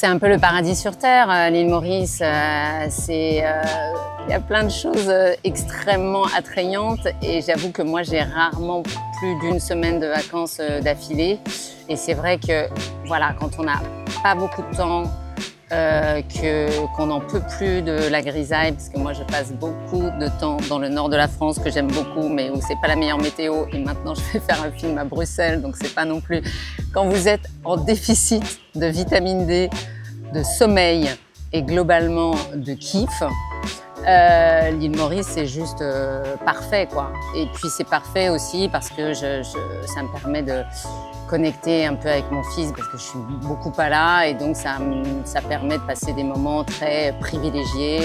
C'est un peu le paradis sur Terre, l'île Maurice. Il y a plein de choses extrêmement attrayantes et j'avoue que moi j'ai rarement plus d'une semaine de vacances d'affilée. Et c'est vrai que voilà, quand on n'a pas beaucoup de temps, qu'on n'en peut plus de la grisaille, parce que moi je passe beaucoup de temps dans le nord de la France que j'aime beaucoup, mais où c'est pas la meilleure météo. Et maintenant je vais faire un film à Bruxelles, donc c'est pas non plus. Quand vous êtes en déficit de vitamine D, de sommeil et globalement de kiff, l'île Maurice c'est juste parfait quoi. Et puis c'est parfait aussi parce que ça me permet de connecter un peu avec mon fils parce que je suis beaucoup pas là et donc ça permet de passer des moments très privilégiés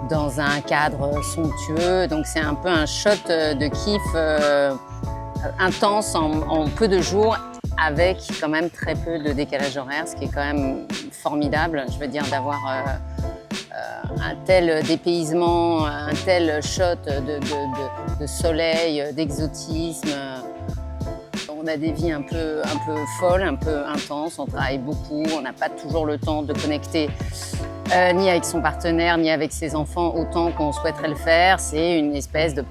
dans un cadre somptueux. Donc c'est un peu un shot de kiff intense en peu de jours avec quand même très peu de décalage horaire, ce qui est quand même formidable. Je veux dire d'avoir un tel dépaysement, un tel shot de soleil, d'exotisme. On a des vies un peu folles, un peu intenses, on travaille beaucoup, on n'a pas toujours le temps de connecter ni avec son partenaire, ni avec ses enfants autant qu'on souhaiterait le faire. C'est une espèce de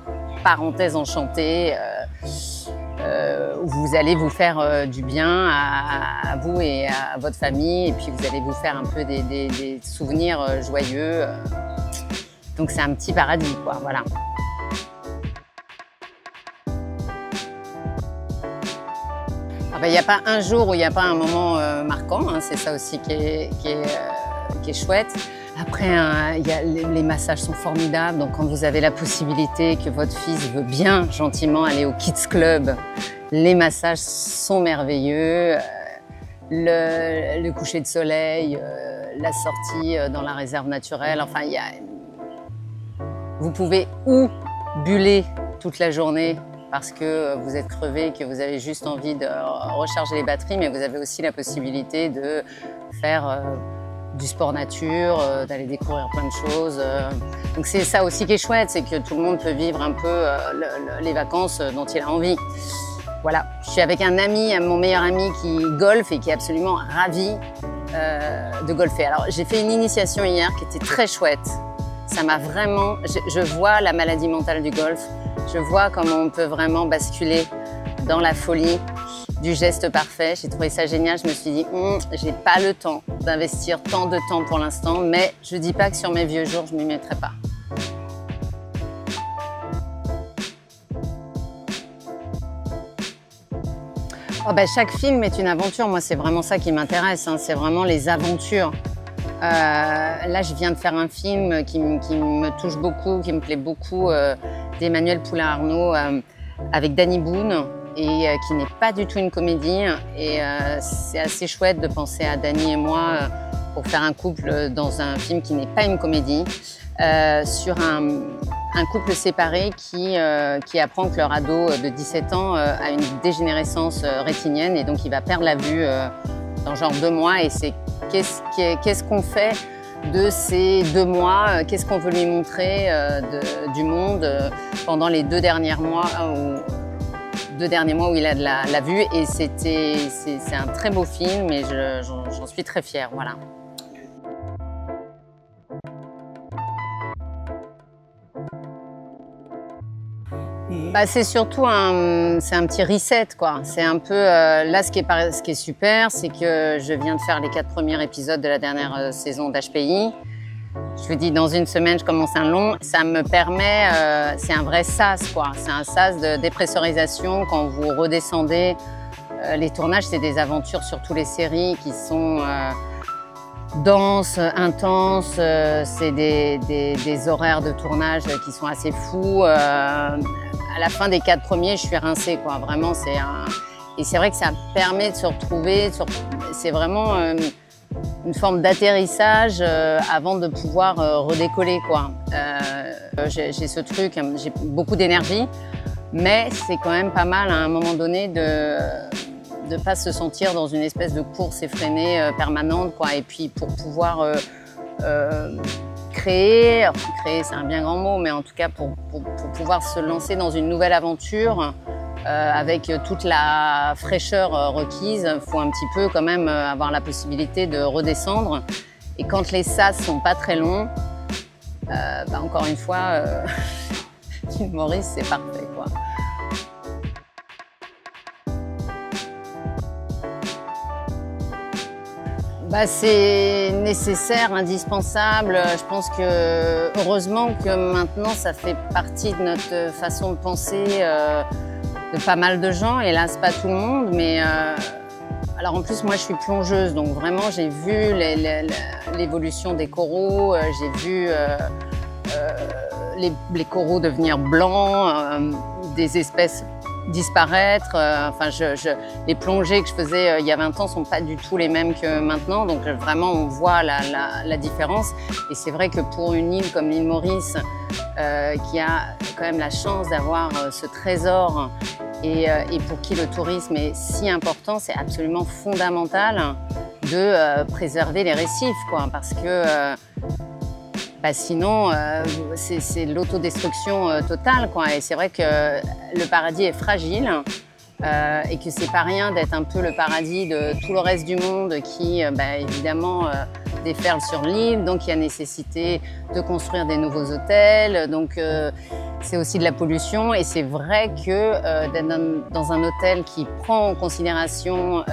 parenthèse enchantée où vous allez vous faire du bien à vous et à votre famille, et puis vous allez vous faire un peu des souvenirs joyeux. Donc c'est un petit paradis, quoi, voilà. Il n'y a pas un jour où il n'y a pas un moment marquant, hein, c'est ça aussi qui est chouette. Après, les massages sont formidables, donc quand vous avez la possibilité que votre fils veut bien gentiment aller au Kids Club, les massages sont merveilleux. Le coucher de soleil, la sortie dans la réserve naturelle, enfin, vous pouvez ou buller toute la journée parce que vous êtes crevé, que vous avez juste envie de recharger les batteries, mais vous avez aussi la possibilité de faire du sport nature, d'aller découvrir plein de choses. Donc c'est ça aussi qui est chouette, c'est que tout le monde peut vivre un peu les vacances dont il a envie. Voilà, je suis avec un ami, mon meilleur ami qui golfe et qui est absolument ravi de golfer. Alors j'ai fait une initiation hier qui était très chouette. Ça m'a vraiment... Je vois la maladie mentale du golf. Je vois comment on peut vraiment basculer dans la folie du geste parfait. J'ai trouvé ça génial. Je me suis dit, j'ai pas le temps d'investir tant de temps pour l'instant, mais je dis pas que sur mes vieux jours, je m'y mettrai pas. Oh ben, chaque film est une aventure. Moi, c'est vraiment ça qui m'intéresse, hein. C'est vraiment les aventures. Là, je viens de faire un film qui me touche beaucoup, qui me plaît beaucoup, d'Emmanuel Poulain-Arnaud avec Danny Boone et qui n'est pas du tout une comédie. Et c'est assez chouette de penser à Danny et moi pour faire un couple dans un film qui n'est pas une comédie, sur un couple séparé qui apprend que leur ado de 17 ans a une dégénérescence rétinienne et donc il va perdre la vue dans genre 2 mois. Et c'est qu'est-ce qu'on fait de ces 2 mois, qu'est-ce qu'on veut lui montrer du monde pendant les 2 derniers mois où il a de la vue. Et c'est un très beau film et j'en suis très fière, voilà. Bah, c'est surtout un petit reset, quoi. C'est un peu là ce qui est super, c'est que je viens de faire les 4 premiers épisodes de la dernière saison d'HPI. Je vous dis, dans une semaine, je commence un long. Ça me permet, c'est un vrai sas, quoi. C'est un sas de dépressurisation quand vous redescendez. Les tournages, c'est des aventures sur toutes les séries qui sont denses, intenses. C'est des horaires de tournage qui sont assez fous. À la fin des 4 premiers, je suis rincée, quoi. Vraiment, et c'est vrai que ça permet de se retrouver. C'est vraiment une forme d'atterrissage avant de pouvoir redécoller, quoi. J'ai ce truc, j'ai beaucoup d'énergie, mais c'est quand même pas mal à un moment donné de ne pas se sentir dans une espèce de course effrénée permanente, quoi. Et puis pour pouvoir créer c'est un bien grand mot, mais en tout cas pour pouvoir se lancer dans une nouvelle aventure, avec toute la fraîcheur requise, il faut un petit peu quand même avoir la possibilité de redescendre. Et quand les sas sont pas très longs, encore une fois, l'île Maurice, c'est parfait, quoi. C'est nécessaire, indispensable. Je pense que heureusement que maintenant ça fait partie de notre façon de penser de pas mal de gens. Hélas, pas tout le monde, mais alors en plus moi je suis plongeuse, donc vraiment j'ai vu l'évolution des coraux, j'ai vu les coraux devenir blancs, des espèces disparaître. Les plongées que je faisais il y a 20 ans sont pas du tout les mêmes que maintenant, donc vraiment on voit la différence. Et c'est vrai que pour une île comme l'île Maurice, qui a quand même la chance d'avoir ce trésor et pour qui le tourisme est si important, c'est absolument fondamental de préserver les récifs, quoi, parce que sinon, c'est l'autodestruction totale, quoi. Et c'est vrai que le paradis est fragile et que c'est pas rien d'être un peu le paradis de tout le reste du monde qui, évidemment, déferle sur l'île. Donc, il y a nécessité de construire des nouveaux hôtels. Donc, c'est aussi de la pollution. Et c'est vrai que d'être dans un hôtel qui prend en considération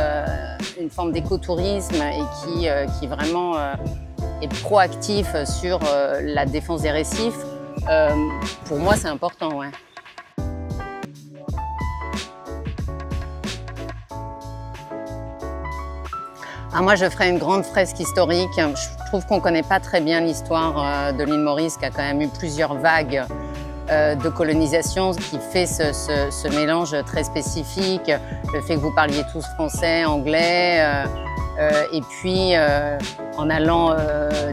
une forme d'écotourisme et qui vraiment est proactif sur la défense des récifs, pour moi c'est important, ouais. Moi je ferais une grande fresque historique. Je trouve qu'on ne connaît pas très bien l'histoire de l'île Maurice, qui a quand même eu plusieurs vagues de colonisation, qui fait ce mélange très spécifique, le fait que vous parliez tous français, anglais, et puis en allant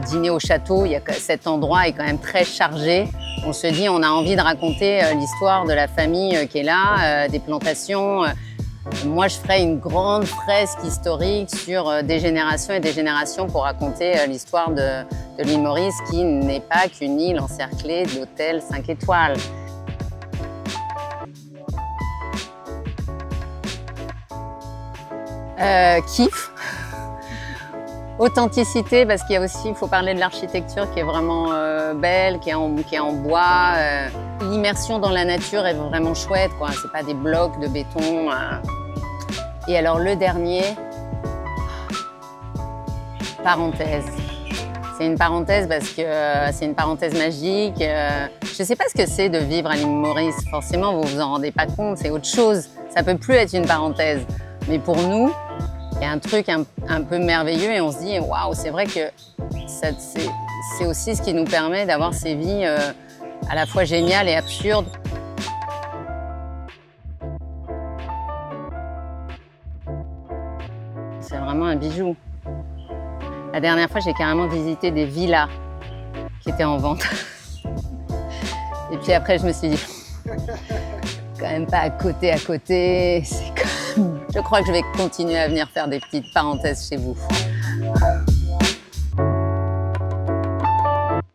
dîner au château, cet endroit est quand même très chargé. On se dit, on a envie de raconter l'histoire de la famille qui est là, des plantations. Moi, je ferais une grande fresque historique sur des générations et des générations pour raconter l'histoire de l'île Maurice, qui n'est pas qu'une île encerclée d'hôtels 5 étoiles. Kiff. Authenticité, parce qu'il y a aussi, il faut parler de l'architecture qui est vraiment belle, qui est en bois. L'immersion dans la nature est vraiment chouette, quoi. C'est pas des blocs de béton. Et alors le dernier, parenthèse. C'est une parenthèse parce que c'est une parenthèse magique. Je sais pas ce que c'est de vivre à l'île Maurice. Forcément, vous vous en rendez pas compte, c'est autre chose. Ça peut plus être une parenthèse. Mais pour nous, il y a un truc un peu merveilleux et on se dit waouh, c'est vrai que c'est aussi ce qui nous permet d'avoir ces vies à la fois géniales et absurdes. C'est vraiment un bijou. La dernière fois, j'ai carrément visité des villas qui étaient en vente. Et puis après, je me suis dit, quand même pas à côté. Je crois que je vais continuer à venir faire des petites parenthèses chez vous.